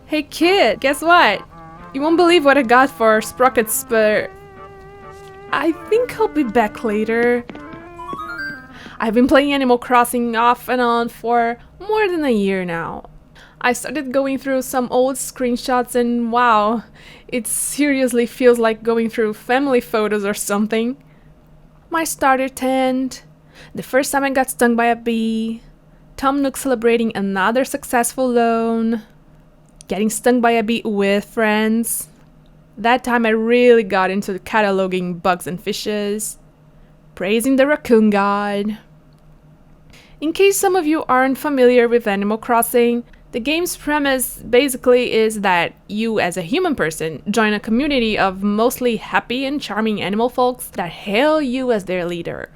Hey kid, guess what? You won't believe what I got for sprockets, but I think I'll be back later. I've been playing Animal Crossing off and on for more than a year now. I started going through some old screenshots and wow, it seriously feels like going through family photos or something. My starter tent, the first time I got stung by a bee, Tom Nook celebrating another successful loan, getting stung by a bee with friends. That time I really got into cataloging bugs and fishes, praising the raccoon god. In case some of you aren't familiar with Animal Crossing, the game's premise basically is that you, as a human person, join a community of mostly happy and charming animal folks that hail you as their leader.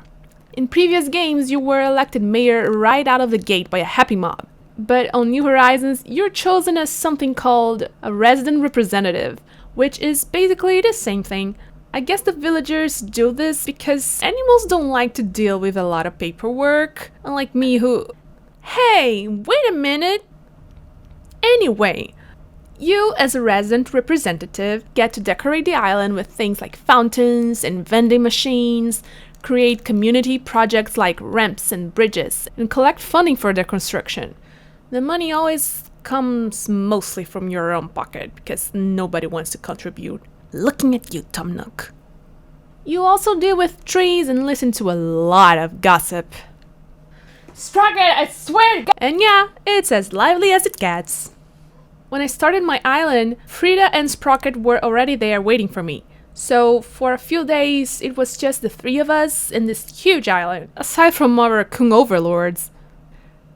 In previous games, you were elected mayor right out of the gate by a happy mob. But on New Horizons, you're chosen as something called a resident representative, which is basically the same thing. I guess the villagers do this because animals don't like to deal with a lot of paperwork, unlike me who... Hey, wait a minute! Anyway, you as a resident representative get to decorate the island with things like fountains and vending machines, create community projects like ramps and bridges, and collect funding for their construction. The money always comes mostly from your own pocket because nobody wants to contribute. Looking at you, Tom Nook. You also deal with trees and listen to a lot of gossip. Sprocket, I swear to God! And yeah, it's as lively as it gets. When I started my island, Frida and Sprocket were already there waiting for me. So for a few days, it was just the three of us in this huge island, aside from our raccoon overlords.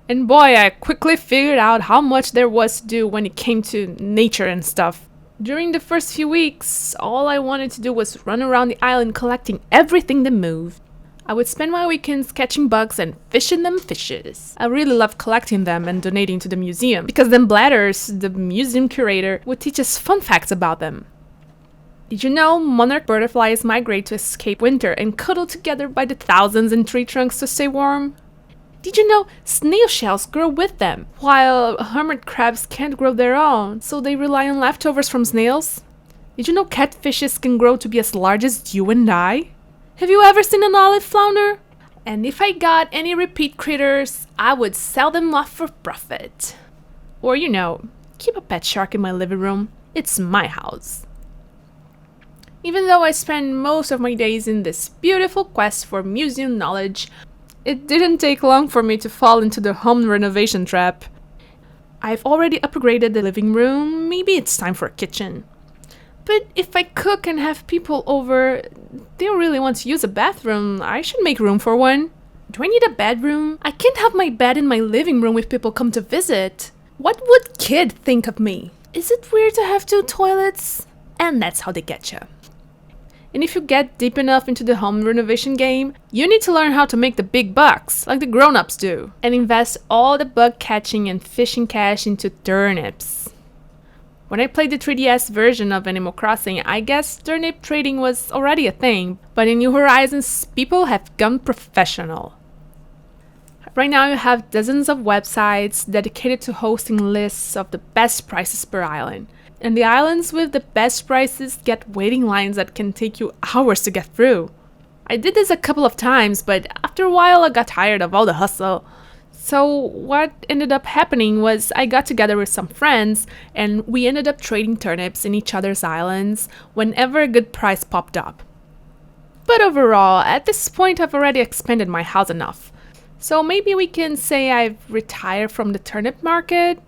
And boy, I quickly figured out how much there was to do when it came to nature and stuff. During the first few weeks, all I wanted to do was run around the island collecting everything that moved. I would spend my weekends catching bugs and fishing them fishes. I really loved collecting them and donating to the museum, because then Bladders, the museum curator, would teach us fun facts about them. Did you know monarch butterflies migrate to escape winter and cuddle together by the thousands in tree trunks to stay warm? Did you know snail shells grow with them, while hermit crabs can't grow their own, so they rely on leftovers from snails? Did you know catfishes can grow to be as large as you and I? Have you ever seen an olive flounder? And if I got any repeat critters, I would sell them off for profit. Or, keep a pet shark in my living room. It's my house. Even though I spend most of my days in this beautiful quest for museum knowledge, it didn't take long for me to fall into the home renovation trap. I've already upgraded the living room, maybe it's time for a kitchen. But if I cook and have people over, they don't really want to use a bathroom, I should make room for one. Do I need a bedroom? I can't have my bed in my living room if people come to visit. What would kid think of me? Is it weird to have two toilets? And that's how they get you. And if you get deep enough into the home renovation game, you need to learn how to make the big bucks, like the grown-ups do, and invest all the bug catching and fishing cash into turnips. When I played the 3DS version of Animal Crossing, I guess turnip trading was already a thing, but in New Horizons, people have gone professional. Right now you have dozens of websites dedicated to hosting lists of the best prices per island. And the islands with the best prices get waiting lines that can take you hours to get through. I did this a couple of times, but after a while I got tired of all the hustle. So what ended up happening was I got together with some friends and we ended up trading turnips in each other's islands whenever a good price popped up. But overall, at this point I've already expanded my house enough. So maybe we can say I've retired from the turnip market.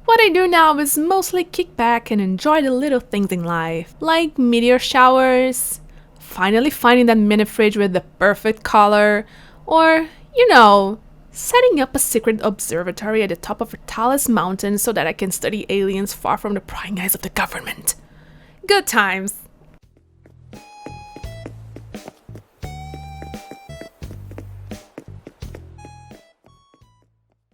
What I do now is mostly kick back and enjoy the little things in life, like meteor showers, finally finding that mini fridge with the perfect color, or, setting up a secret observatory at the top of a tallest mountain so that I can study aliens far from the prying eyes of the government. Good times!